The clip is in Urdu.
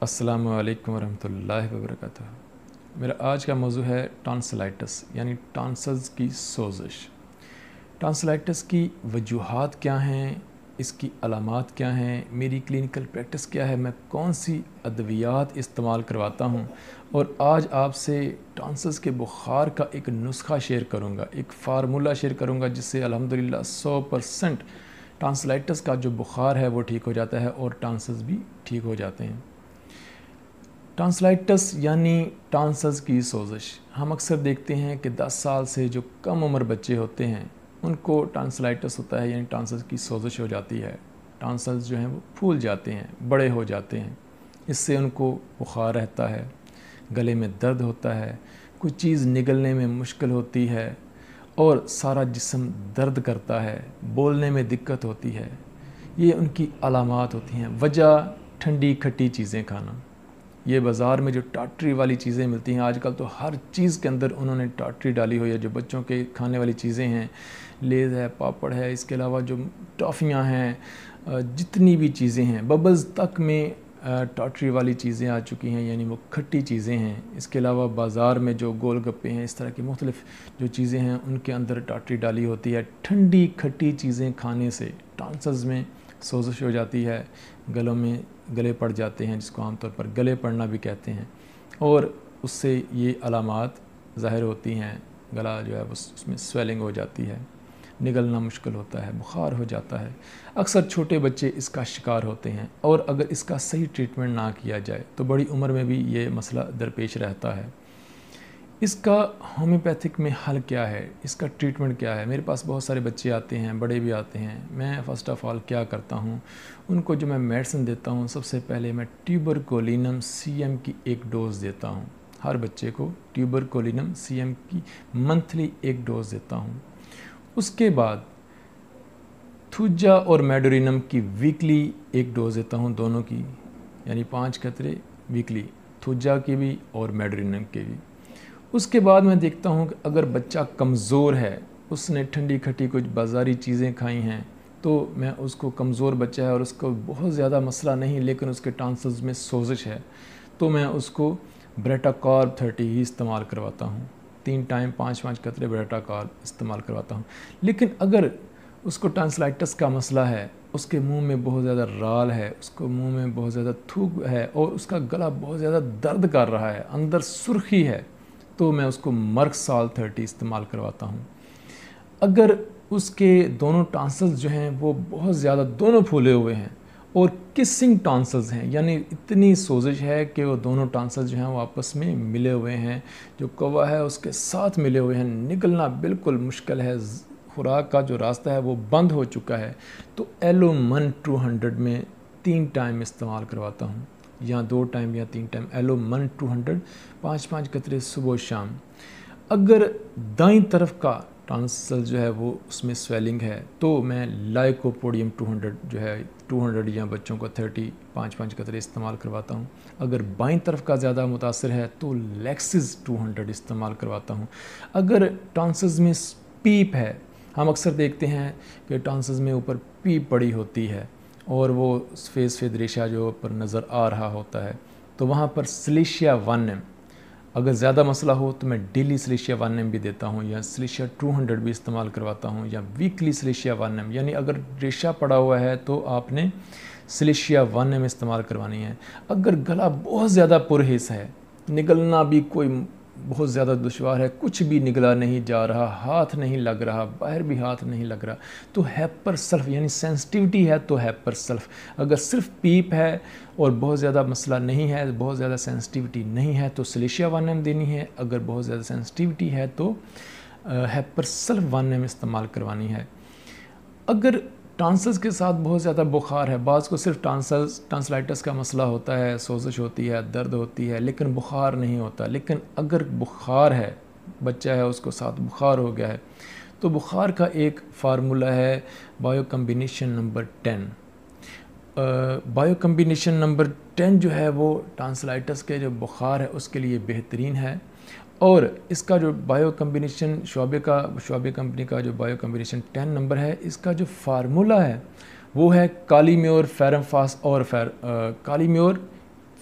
السلام علیکم ورحمۃ اللہ وبرکاتہ۔ میرا آج کا موضوع ہے ٹانسلائٹس یعنی ٹانسلز کی سوزش۔ ٹانسلائٹس کی وجوہات کیا ہیں، اس کی علامات کیا ہیں، میری کلینکل پریکٹس کیا ہے، میں کون سی ادویات استعمال کرواتا ہوں، اور آج آپ سے ٹانسلز کے بخار کا ایک نسخہ شیئر کروں گا، ایک فارمولہ شیئر کروں گا جس سے الحمدللہ 100% ٹانسلائٹس کا جو بخار ہے وہ ٹھیک ہو جاتا ہے اور ٹانسلز بھی ٹھیک ہو جاتے ہیں۔ ٹانسلائٹس یعنی ٹانسلز کی سوزش، ہم اکثر دیکھتے ہیں کہ 10 سال سے جو کم عمر بچے ہوتے ہیں ان کو ٹانسلائٹس ہوتا ہے، یعنی ٹانسلز کی سوزش ہو جاتی ہے۔ ٹانسلز جو ہیں وہ پھول جاتے ہیں، بڑے ہو جاتے ہیں، اس سے ان کو بخار رہتا ہے، گلے میں درد ہوتا ہے، کوئی چیز نگلنے میں مشکل ہوتی ہے اور سارا جسم درد کرتا ہے، بولنے میں دقت ہوتی ہے۔ یہ ان کی علامات ہوتی ہیں۔ وجہ ٹھنڈی کھٹی چیزیں کھانا۔ یہ بازار میں جو ٹاٹری والی چیزیں ملتی ہیں، آج کل تو ہر چیز کے اندر انہوں نے ٹاٹری ڈالی ہوئی ہے، جو بچوں کے کھانے والی چیزیں ہیں، لیز ہے، پاپڑ ہے، اس کے علاوہ جو ٹافیاں ہیں، جتنی بھی چیزیں ہیں، ببلز تک میں ٹاٹری والی چیزیں آ چکی ہیں، یعنی وہ کھٹی چیزیں ہیں۔ اس کے علاوہ بازار میں جو گول گپے ہیں، اس طرح کی مختلف جو چیزیں ہیں ان کے اندر ٹاٹری ڈالی ہوتی ہے۔ ٹھنڈی کھٹی چیزیں کھانے سے ٹانسلز میں سوزش ہو جاتی ہے، گلوں میں گلے پڑ جاتے ہیں، جس کو عام طور پر گلے پڑنا بھی کہتے ہیں، اور اس سے یہ علامات ظاہر ہوتی ہیں۔ گلا جو ہے اس میں سویلنگ ہو جاتی ہے، نگلنا مشکل ہوتا ہے، بخار ہو جاتا ہے۔ اکثر چھوٹے بچے اس کا شکار ہوتے ہیں، اور اگر اس کا صحیح ٹریٹمنٹ نہ کیا جائے تو بڑی عمر میں بھی یہ مسئلہ درپیش رہتا ہے۔ اس کا ہومیوپیتھک میں حل کیا ہے، اس کا ٹریٹمنٹ کیا ہے؟ میرے پاس بہت سارے بچے آتے ہیں، بڑے بھی آتے ہیں۔ میں فرسٹ آف آل کیا کرتا ہوں، ان کو جو میں میڈیسن دیتا ہوں، سب سے پہلے میں ٹیوبرکولینم CM کی ایک ڈوز دیتا ہوں۔ ہر بچے کو ٹیوبرکولینم CM کی منتھلی ایک ڈوز دیتا ہوں۔ اس کے بعد تھوجا اور میڈورینم کی ویکلی ایک ڈوز دیتا ہوں، دونوں کی، یعنی 5 قطرے ویکلی، تھوجا کی بھی اور میڈورینم کے بھی۔ اس کے بعد میں دیکھتا ہوں کہ اگر بچہ کمزور ہے، اس نے ٹھنڈی کھٹی کچھ بازاری چیزیں کھائی ہیں، تو میں اس کو، کمزور بچہ ہے اور اس کو بہت زیادہ مسئلہ نہیں لیکن اس کے ٹانسلز میں سوزش ہے، تو میں اس کو بریٹا کارب 30 ہی استعمال کرواتا ہوں۔ 3 ٹائم 5 قطرے بریٹا کارب استعمال کرواتا ہوں۔ لیکن اگر اس کو ٹانسلائٹس کا مسئلہ ہے، اس کے منہ میں بہت زیادہ رال ہے، اس کو منہ میں بہت زیادہ تھوک ہے، اور اس کا گلا بہت زیادہ درد کر رہا ہے، اندر سرخی ہے، تو میں اس کو مرک سال 30 استعمال کرواتا ہوں۔ اگر اس کے دونوں ٹانسلز جو ہیں وہ بہت زیادہ دونوں پھولے ہوئے ہیں اور کسنگ ٹانسلز ہیں، یعنی اتنی سوزش ہے کہ وہ دونوں ٹانسلز جو ہیں وہ آپس میں ملے ہوئے ہیں، جو کوا ہے اس کے ساتھ ملے ہوئے ہیں، نکلنا بالکل مشکل ہے، خوراک کا جو راستہ ہے وہ بند ہو چکا ہے، تو ایلومن 200 میں 3 ٹائم استعمال کرواتا ہوں، یا 2 ٹائم یا 3 ٹائم ایلومن 200، 5 قطرے صبح و شام۔ اگر دائیں طرف کا ٹانسل جو ہے وہ اس میں سویلنگ ہے تو میں لائکوپوڈیم 200 جو ہے 200 یا بچوں کو 30 5 قطرے استعمال کرواتا ہوں۔ اگر بائیں طرف کا زیادہ متاثر ہے تو لیکسز 200 استعمال کرواتا ہوں۔ اگر ٹانسلز میں پیپ ہے، ہم اکثر دیکھتے ہیں کہ ٹانسلز میں اوپر پیپ پڑی ہوتی ہے اور وہ فیس ریشہ جو اوپر نظر آ رہا ہوتا ہے، تو وہاں پر سلیشیا 1M، اگر زیادہ مسئلہ ہو تو میں ڈیلی سلیشیا 1M بھی دیتا ہوں، یا سلیشیا 200 بھی استعمال کرواتا ہوں، یا ویکلی سلیشیا 1M، یعنی اگر ریشہ پڑا ہوا ہے تو آپ نے سلیشیا 1M استعمال کروانی ہے۔ اگر گلا بہت زیادہ پرہیز ہے، نگلنا بھی کوئی بہت زیادہ دشوار ہے، کچھ بھی نگلا نہیں جا رہا، ہاتھ نہیں لگ رہا، باہر بھی ہاتھ نہیں لگ رہا، تو ہیپر سلف یعنی سینسٹیوٹی ہے تو ہیپر سلف۔ اگر صرف پیپ ہے اور بہت زیادہ مسئلہ نہیں ہے، بہت زیادہ سینسٹیوٹی نہیں ہے تو سلیشیا 1M دینی ہے۔ اگر بہت زیادہ سینسٹیوٹی ہے تو ہیپر سلف 1M استعمال کروانی ہے۔ اگر ٹانسلز کے ساتھ بہت زیادہ بخار ہے، بعض کو صرف ٹانسلائٹس کا مسئلہ ہوتا ہے، سوزش ہوتی ہے، درد ہوتی ہے، لیکن بخار نہیں ہوتا، لیکن اگر بخار ہے، بچہ ہے اس کو ساتھ بخار ہو گیا ہے، تو بخار کا ایک فارمولہ ہے bio combination number 10۔ Bio combination number 10 جو ہے وہ ٹانسلائٹس کے جو بخار ہے اس کے لیے بہترین ہے، اور اس کا جو بائیو کمبینیشن شعبے کمپنی کا جو بائیو کمبینیشن 10 نمبر ہے، اس کا جو فارمولہ ہے وہ ہے کالی میور فیرم فاس اور کالی میور